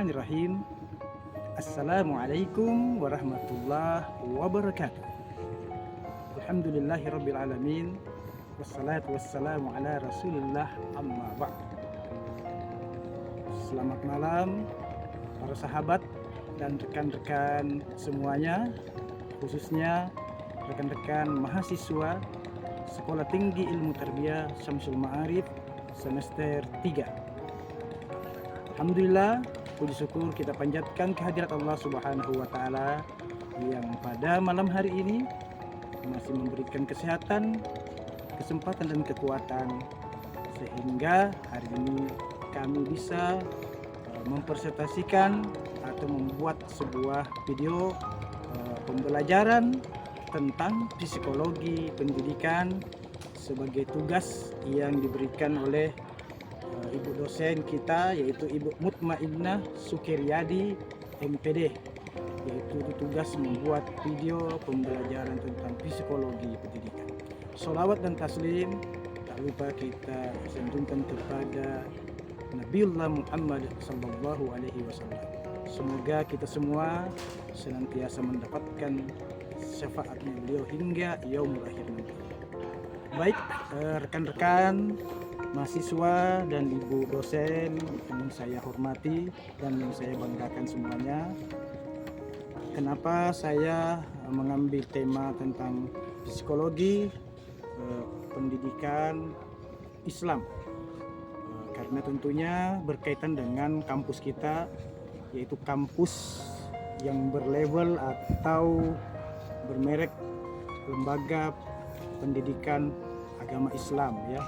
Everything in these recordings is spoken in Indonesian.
Bismillahirrahmanirrahim. Assalamualaikum warahmatullahi wabarakatuh. Alhamdulillahirrabbilalamin. Wassalatu wassalamu ala rasulillah amma ba'd. Selamat malam para sahabat dan rekan-rekan semuanya, khususnya rekan-rekan mahasiswa Sekolah Tinggi Ilmu Tarbiyah Syamsul Ma'arif semester 3. Alhamdulillah, puji syukur kita panjatkan kehadirat Allah Subhanahu wa Ta'ala yang pada malam hari ini masih memberikan kesehatan, kesempatan dan kekuatan sehingga hari ini kami bisa mempresentasikan atau membuat sebuah video pembelajaran tentang psikologi pendidikan sebagai tugas yang diberikan oleh ibu dosen kita, yaitu Ibu Mutmainnah Sukiryadi MPD, yaitu tugas membuat video pembelajaran tentang psikologi pendidikan. Sholawat dan taslim tak lupa kita sanjungkan kepada Nabiullah Muhammad sallallahu alaihi wasallam. Semoga kita semua senantiasa mendapatkan syafaatnya beliau hingga yaumul akhir nanti. Baik, rekan-rekan mahasiswa dan ibu dosen yang saya hormati dan yang saya banggakan semuanya, kenapa saya mengambil tema tentang psikologi pendidikan Islam? Karena tentunya berkaitan dengan kampus kita, yaitu kampus yang berlabel atau bermerek lembaga pendidikan agama Islam, ya,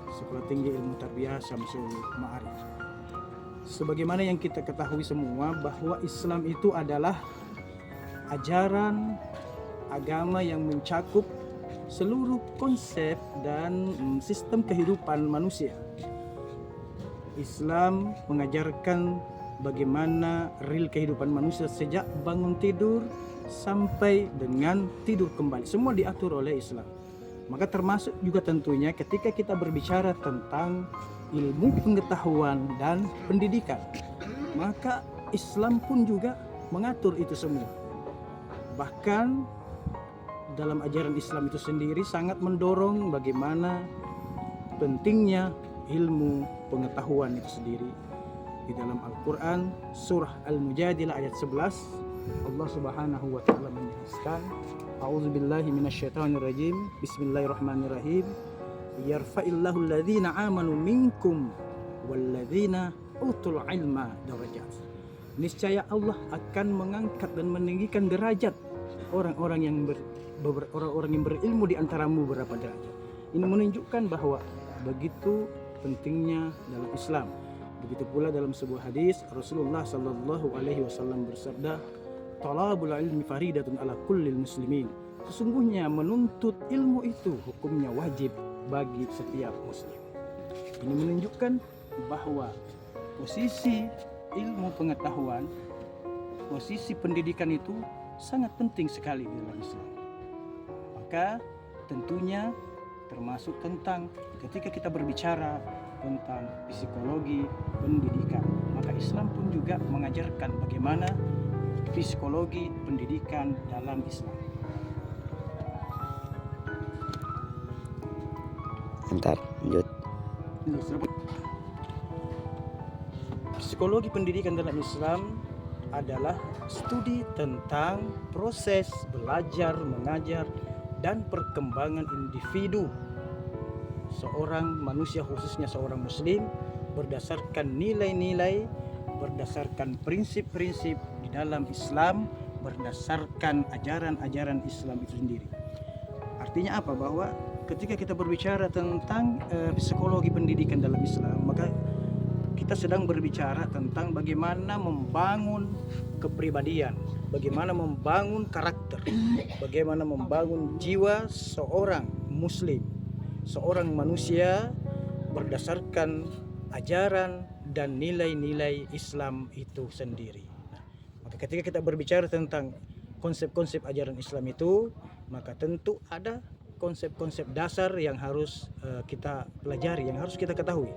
Sekolah Tinggi Ilmu Tarbiyah Syamsul Ma'arif. Sebagaimana yang kita ketahui semua bahwa Islam itu adalah ajaran agama yang mencakup seluruh konsep dan sistem kehidupan manusia. Islam mengajarkan bagaimana real kehidupan manusia sejak bangun tidur sampai dengan tidur kembali. Semua diatur oleh Islam. Maka termasuk juga tentunya ketika kita berbicara tentang ilmu pengetahuan dan pendidikan, maka Islam pun juga mengatur itu semua. Bahkan dalam ajaran Islam itu sendiri sangat mendorong bagaimana pentingnya ilmu pengetahuan itu sendiri. Di dalam Al-Quran surah Al-Mujadilah ayat 11, Allah Subhanahu wa Ta'ala menjelaskan, A'udzubillahi minasyaitonirrajim. Bismillahirrahmanirrahim. Yarfa'illahu alladhina amanu minkum walladhina utul ilma darajat. Niscaya Allah akan mengangkat dan meninggikan derajat orang-orang yang berilmu di antaramu beberapa derajat. Ini menunjukkan bahwa begitu pentingnya dalam Islam. Begitu pula dalam sebuah hadis Rasulullah sallallahu alaihi wasallam bersabda, "Talabul ilmi faridatun ala kullil muslimin." Sesungguhnya menuntut ilmu itu hukumnya wajib bagi setiap muslim. Ini menunjukkan bahwa posisi ilmu pengetahuan, posisi pendidikan itu sangat penting sekali di dalam Islam. Maka tentunya termasuk tentang ketika kita berbicara tentang psikologi pendidikan, maka Islam pun juga mengajarkan bagaimana psikologi pendidikan dalam Islam. Bentar, lanjut. Psikologi pendidikan dalam Islam adalah studi tentang proses belajar, mengajar, dan perkembangan individu seorang manusia, khususnya seorang muslim, berdasarkan nilai-nilai, berdasarkan prinsip-prinsip di dalam Islam, berdasarkan ajaran-ajaran Islam itu sendiri. Artinya apa? Bahwa ketika kita berbicara tentang psikologi pendidikan dalam Islam, maka kita sedang berbicara tentang bagaimana membangun kepribadian, bagaimana membangun karakter, bagaimana membangun jiwa seorang muslim, seorang manusia berdasarkan ajaran dan nilai-nilai Islam itu sendiri. Nah, maka ketika kita berbicara tentang konsep-konsep ajaran Islam itu, maka tentu ada konsep-konsep dasar yang harus kita pelajari, yang harus kita ketahui.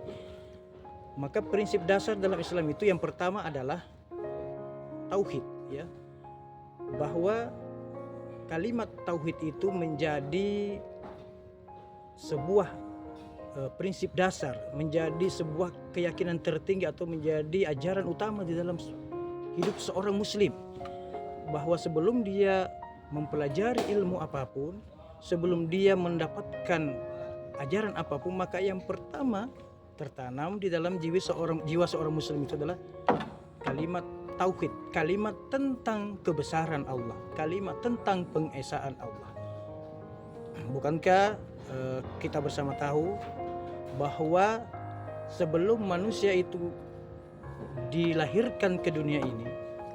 Maka prinsip dasar dalam Islam itu yang pertama adalah tauhid, ya, bahwa kalimat tauhid itu menjadi sebuah prinsip dasar, menjadi sebuah keyakinan tertinggi atau menjadi ajaran utama di dalam hidup seorang muslim, bahwa sebelum dia mempelajari ilmu apapun, sebelum dia mendapatkan ajaran apapun, maka yang pertama tertanam di dalam jiwa seorang muslim itu adalah kalimat tauhid, kalimat tentang kebesaran Allah, kalimat tentang pengesaan Allah. Bukankah kita bersama tahu bahwa sebelum manusia itu dilahirkan ke dunia ini,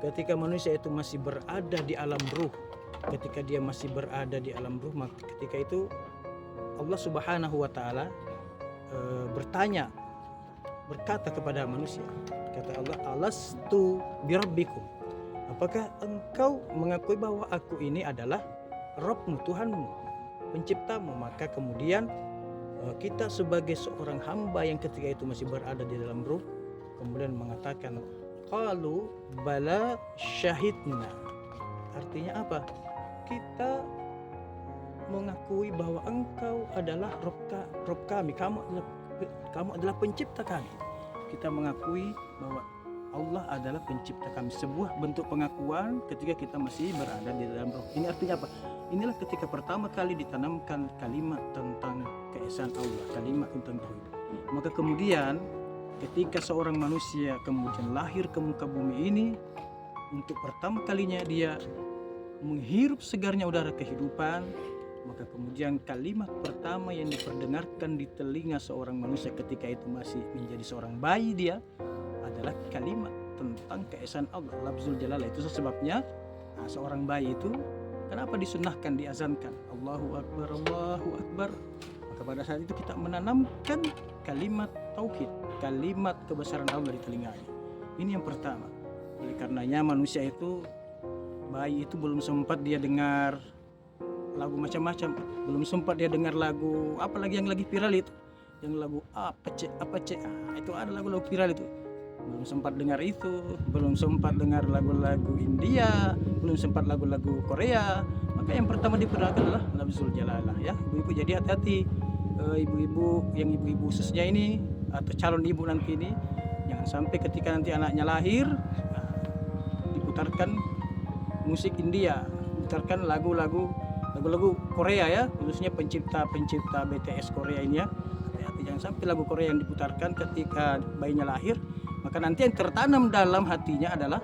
ketika manusia itu masih berada di alam ruh, ketika dia masih berada di alam ruh, maka ketika itu Allah Subhanahu wa taala berkata kepada manusia, kata Allah, alastu birabbikum, apakah engkau mengakui bahwa aku ini adalah Rabbmu, Tuhanmu, penciptamu? Maka kemudian kita sebagai seorang hamba yang ketika itu masih berada di dalam ruh, kemudian mengatakan qalu bala syahidna. Artinya apa? Kita mengakui bahwa engkau adalah Rabb kami, kamu adalah pencipta kami. Kita mengakui bahwa Allah adalah pencipta kami, sebuah bentuk pengakuan ketika kita masih berada di dalam roh. Ini artinya apa? Inilah ketika pertama kali ditanamkan kalimat tentang keesaan Allah, kalimat tentang tauhid. Maka kemudian ketika seorang manusia kemudian lahir ke muka bumi ini, untuk pertama kalinya dia menghirup segarnya udara kehidupan, maka kemudian kalimat pertama yang diperdengarkan di telinga seorang manusia ketika itu masih menjadi seorang bayi dia adalah kalimat tentang keesaan Allah, lafzul jalalah. Itu sebabnya seorang bayi itu kenapa disunnahkan, diazankan Allahu Akbar, Allahu Akbar. Maka pada saat itu kita menanamkan kalimat tauhid, kalimat kebesaran Allah di telinganya. Ini yang pertama. Oleh karenanya manusia itu, bayi itu belum sempat dia dengar lagu macam-macam, belum sempat dia dengar lagu apalagi yang lagi viral itu, yang lagu apa cek, itu ada lagu-lagu viral itu, belum sempat dengar itu, belum sempat dengar lagu-lagu India, belum sempat lagu-lagu Korea. Maka yang pertama diperdengarkan adalah lafzul jalalah, ya. Ibu-ibu jadi hati-hati, ibu-ibu khususnya ini atau calon ibu nanti ini, jangan sampai ketika nanti anaknya lahir diputarkan musik India, diputarkan lagu-lagu Korea, ya, khususnya pencipta BTS Korea ini, ya. Hati-hati, jangan sampai lagu Korea yang diputarkan ketika bayinya lahir, maka nanti yang tertanam dalam hatinya adalah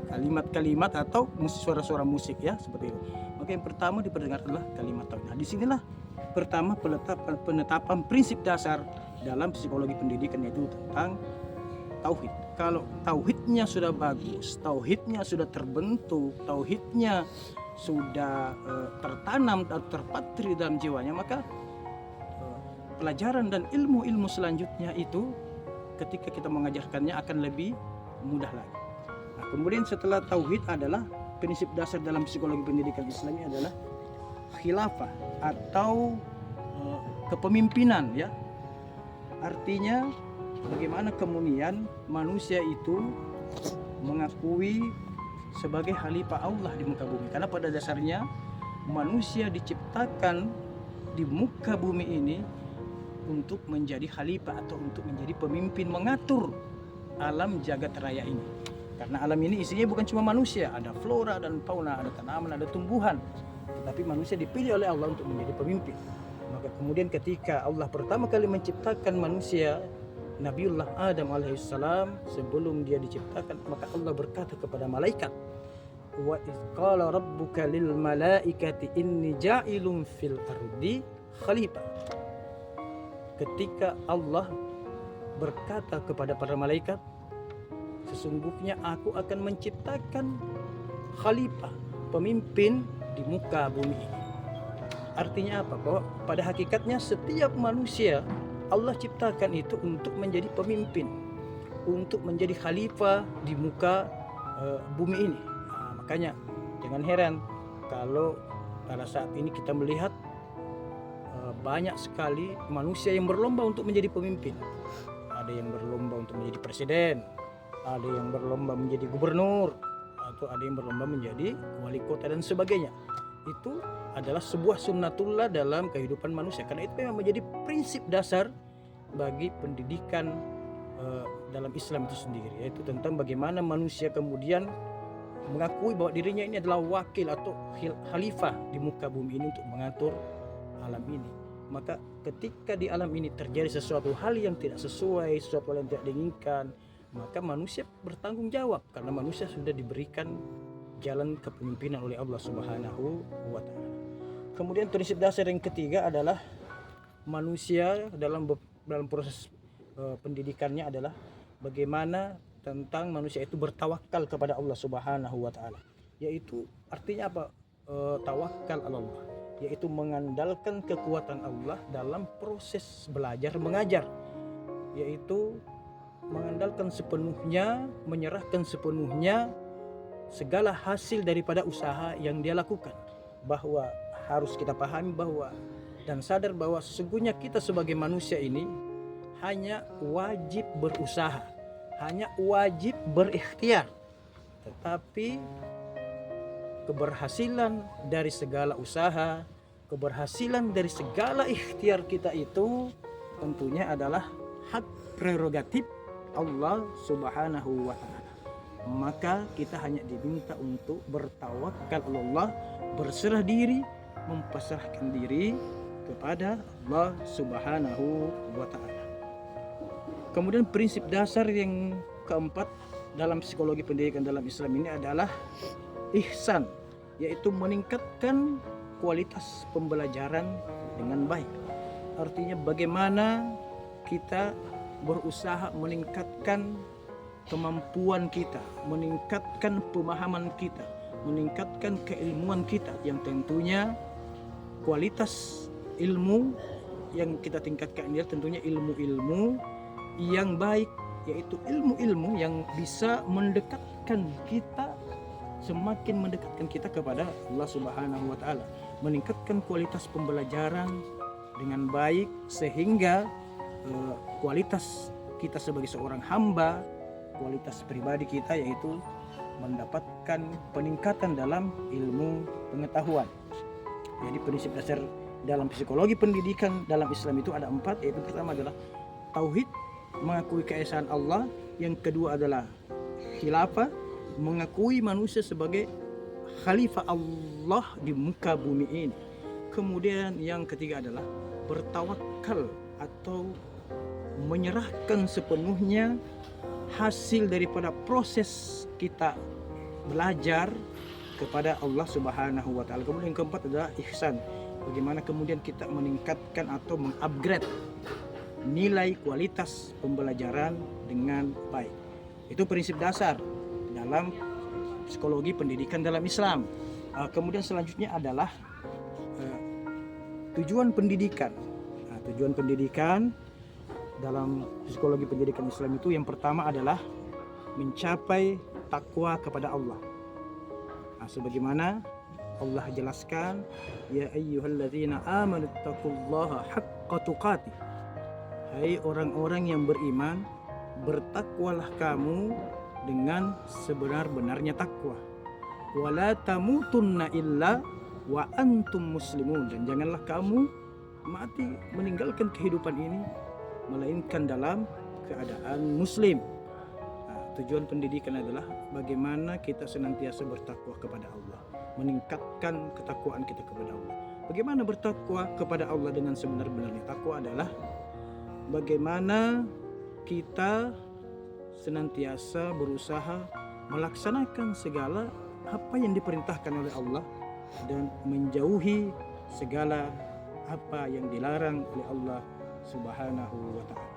kalimat-kalimat atau suara-suara musik, ya, seperti itu. Maka yang pertama diperdengarkan adalah kalimat tauhid. Nah, disinilah pertama penetapan prinsip dasar dalam psikologi pendidikan, yaitu tentang tauhid. Kalau tauhidnya sudah bagus, tauhidnya sudah terbentuk, tauhidnya sudah tertanam atau terpatri dalam jiwanya, maka pelajaran dan ilmu-ilmu selanjutnya itu ketika kita mengajarkannya akan lebih mudah lagi. Nah, kemudian setelah tauhid adalah prinsip dasar dalam psikologi pendidikan Islami adalah khilafah atau kepemimpinan, ya. Artinya bagaimana kemudian manusia itu mengakui sebagai khalifah Allah di muka bumi, karena pada dasarnya manusia diciptakan di muka bumi ini untuk menjadi khalifah atau untuk menjadi pemimpin, mengatur alam jagat raya ini. Karena alam ini isinya bukan cuma manusia, ada flora dan fauna, ada tanaman, ada tumbuhan, tetapi manusia dipilih oleh Allah untuk menjadi pemimpin. Maka kemudian ketika Allah pertama kali menciptakan manusia, Nabiullah Adam alaihissalam, sebelum dia diciptakan, maka Allah berkata kepada malaikat, wa idz qala rabbuka lil malaikati inni ja'ilun fil ardi khalifah. Ketika Allah berkata kepada para malaikat, sesungguhnya aku akan menciptakan khalifah, pemimpin di muka bumi ini. Artinya apa? Bahwa pada hakikatnya setiap manusia Allah ciptakan itu untuk menjadi pemimpin, untuk menjadi khalifah di muka bumi ini. Nah, makanya jangan heran kalau pada saat ini kita melihat banyak sekali manusia yang berlomba untuk menjadi pemimpin. Ada yang berlomba untuk menjadi presiden, ada yang berlomba menjadi gubernur, atau ada yang berlomba menjadi wali kota dan sebagainya. Itu adalah sebuah sunnatullah dalam kehidupan manusia, karena itu memang menjadi prinsip dasar bagi pendidikan dalam Islam itu sendiri, yaitu tentang bagaimana manusia kemudian mengakui bahwa dirinya ini adalah wakil atau khalifah di muka bumi ini untuk mengatur alam ini. Maka ketika di alam ini terjadi sesuatu hal yang tidak sesuai, sesuatu hal yang tidak diinginkan, maka manusia bertanggung jawab, karena manusia sudah diberikan jalan kepemimpinan oleh Allah Subhanahu wa taala. Kemudian prinsip dasar yang ketiga adalah manusia dalam proses pendidikannya adalah bagaimana tentang manusia itu bertawakal kepada Allah Subhanahu wa taala. Yaitu artinya apa? Tawakal Allah, yaitu mengandalkan kekuatan Allah dalam proses belajar mengajar, yaitu mengandalkan sepenuhnya, menyerahkan sepenuhnya segala hasil daripada usaha yang dia lakukan. Bahwa harus kita pahami bahwa dan sadar bahwa sesungguhnya kita sebagai manusia ini hanya wajib berusaha, hanya wajib berikhtiar, tetapi keberhasilan dari segala usaha, keberhasilan dari segala ikhtiar kita itu tentunya adalah hak prerogatif Allah Subhanahu wa taala. Maka kita hanya diminta untuk bertawakal Allah, berserah diri, mempasrahkan diri kepada Allah Subhanahu wa taala. Kemudian prinsip dasar yang keempat dalam psikologi pendidikan dalam Islam ini adalah ihsan, yaitu meningkatkan kualitas pembelajaran dengan baik. Artinya bagaimana kita berusaha meningkatkan kemampuan kita, meningkatkan pemahaman kita, meningkatkan keilmuan kita, yang tentunya kualitas ilmu yang kita tingkatkan dia tentunya ilmu-ilmu yang baik, yaitu ilmu-ilmu yang bisa mendekatkan kita, semakin mendekatkan kita kepada Allah Subhanahu wa taala, meningkatkan kualitas pembelajaran dengan baik sehingga kualitas kita sebagai seorang hamba, kualitas pribadi kita yaitu mendapatkan peningkatan dalam ilmu pengetahuan. Jadi prinsip dasar dalam psikologi pendidikan dalam Islam itu ada 4, yaitu pertama adalah tauhid, mengakui keesaan Allah. Yang kedua adalah khilafah, mengakui manusia sebagai khalifah Allah di muka bumi ini. Kemudian yang ketiga adalah bertawakal atau menyerahkan sepenuhnya hasil daripada proses kita belajar kepada Allah Subhanahu wa taala. Kemudian yang keempat adalah ihsan, bagaimana kemudian kita meningkatkan atau mengupgrade nilai kualitas pembelajaran dengan baik. Itu prinsip dasar dalam psikologi pendidikan dalam Islam. Kemudian selanjutnya adalah tujuan pendidikan. Tujuan pendidikan dalam psikologi pendidikan Islam itu yang pertama adalah mencapai takwa kepada Allah. Sebagaimana Allah jelaskan, ya ayyuhalladzina amanu taqullaha haqqa tuqatih. Hai orang-orang yang beriman, bertakwalah kamu dengan sebenar-benarnya takwa. Wala tamutunna illa wa antum muslimun, dan janganlah kamu mati meninggalkan kehidupan ini melainkan dalam keadaan muslim. Tujuan pendidikan adalah bagaimana kita senantiasa bertakwa kepada Allah, meningkatkan ketakwaan kita kepada Allah. Bagaimana bertakwa kepada Allah dengan sebenar-benarnya? Takwa adalah bagaimana kita senantiasa berusaha melaksanakan segala apa yang diperintahkan oleh Allah dan menjauhi segala apa yang dilarang oleh Allah Subhanahu wa taala.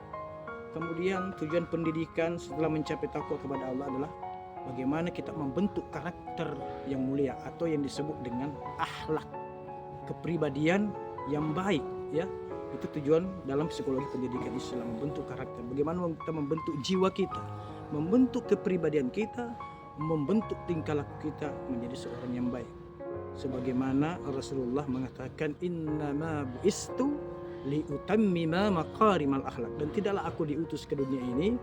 Kemudian tujuan pendidikan setelah mencapai takwa kepada Allah adalah bagaimana kita membentuk karakter yang mulia atau yang disebut dengan akhlak, kepribadian yang baik, ya. Itu tujuan dalam psikologi pendidikan Islam, membentuk karakter. Bagaimana kita membentuk jiwa kita, membentuk kepribadian kita, membentuk tingkah laku kita menjadi seorang yang baik. Sebagaimana Rasulullah mengatakan, innama bu'istu liutammima maqarimal akhlak, dan tidaklah aku diutus ke dunia ini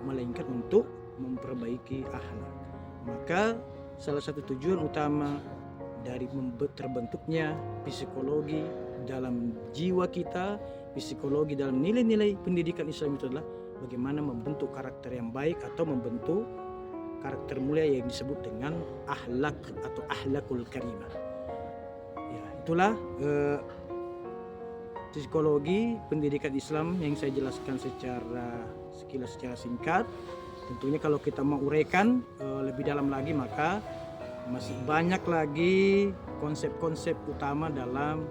melainkan untuk memperbaiki akhlak. Maka salah satu tujuan utama dari terbentuknya psikologi dalam jiwa kita, psikologi dalam nilai-nilai pendidikan Islam itu adalah bagaimana membentuk karakter yang baik atau membentuk karakter mulia yang disebut dengan akhlak atau akhlakul karimah. Ya, itulah psikologi pendidikan Islam yang saya jelaskan secara singkat. Tentunya kalau kita mau uraikan lebih dalam lagi, maka masih banyak lagi konsep-konsep utama dalam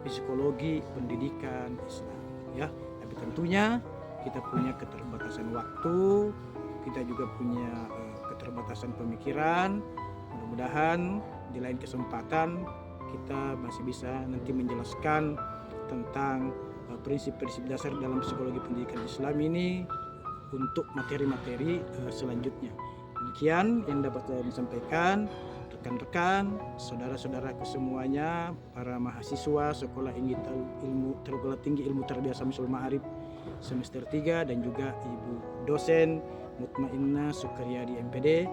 psikologi pendidikan Islam, ya. Tapi tentunya kita punya keterbatasan waktu, kita juga punya keterbatasan pemikiran. Mudah-mudahan di lain kesempatan kita masih bisa nanti menjelaskan tentang prinsip-prinsip dasar dalam psikologi pendidikan Islam ini untuk materi-materi selanjutnya. Demikian yang dapat saya sampaikan. Rekan-rekan, saudara-saudaraku semuanya, para mahasiswa Sekolah Perguruan Tinggi Ilmu Tarbiyah Syamsul Ma'arif semester 3 dan juga Ibu dosen Mutmainnah Sukaryadi MPD.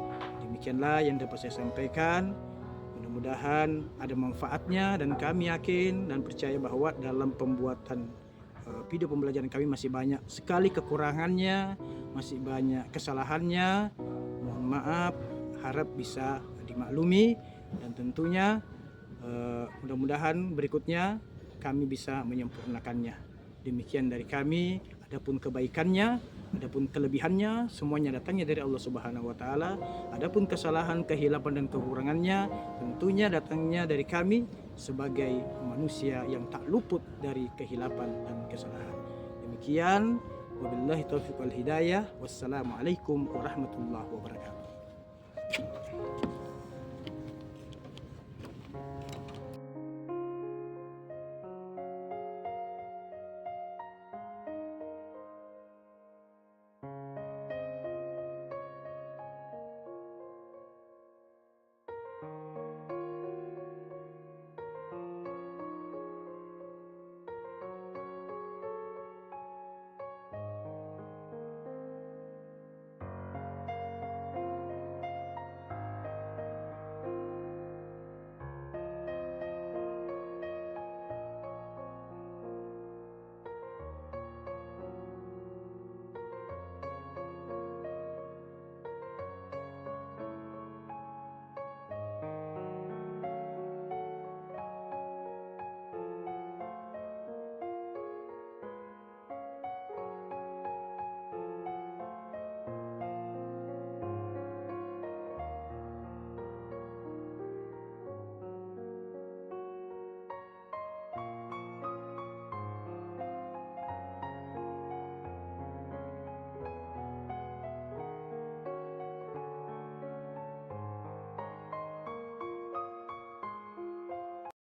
Demikianlah yang dapat saya sampaikan. Mudah-mudahan ada manfaatnya, dan kami yakin dan percaya bahwa dalam pembuatan video pembelajaran kami masih banyak sekali kekurangannya, masih banyak kesalahannya. Mohon maaf, harap bisa dimaklumi, dan tentunya mudah-mudahan berikutnya kami bisa menyempurnakannya. Demikian dari kami. Adapun kebaikannya, adapun kelebihannya, semuanya datangnya dari Allah Subhanahu wa taala. Adapun kesalahan, kehilapan dan kekurangannya tentunya datangnya dari kami sebagai manusia yang tak luput dari kehilapan dan kesalahan. Demikian, wabillahi taufiq wal hidayah. Wassalamualaikum warahmatullahi wabarakatuh.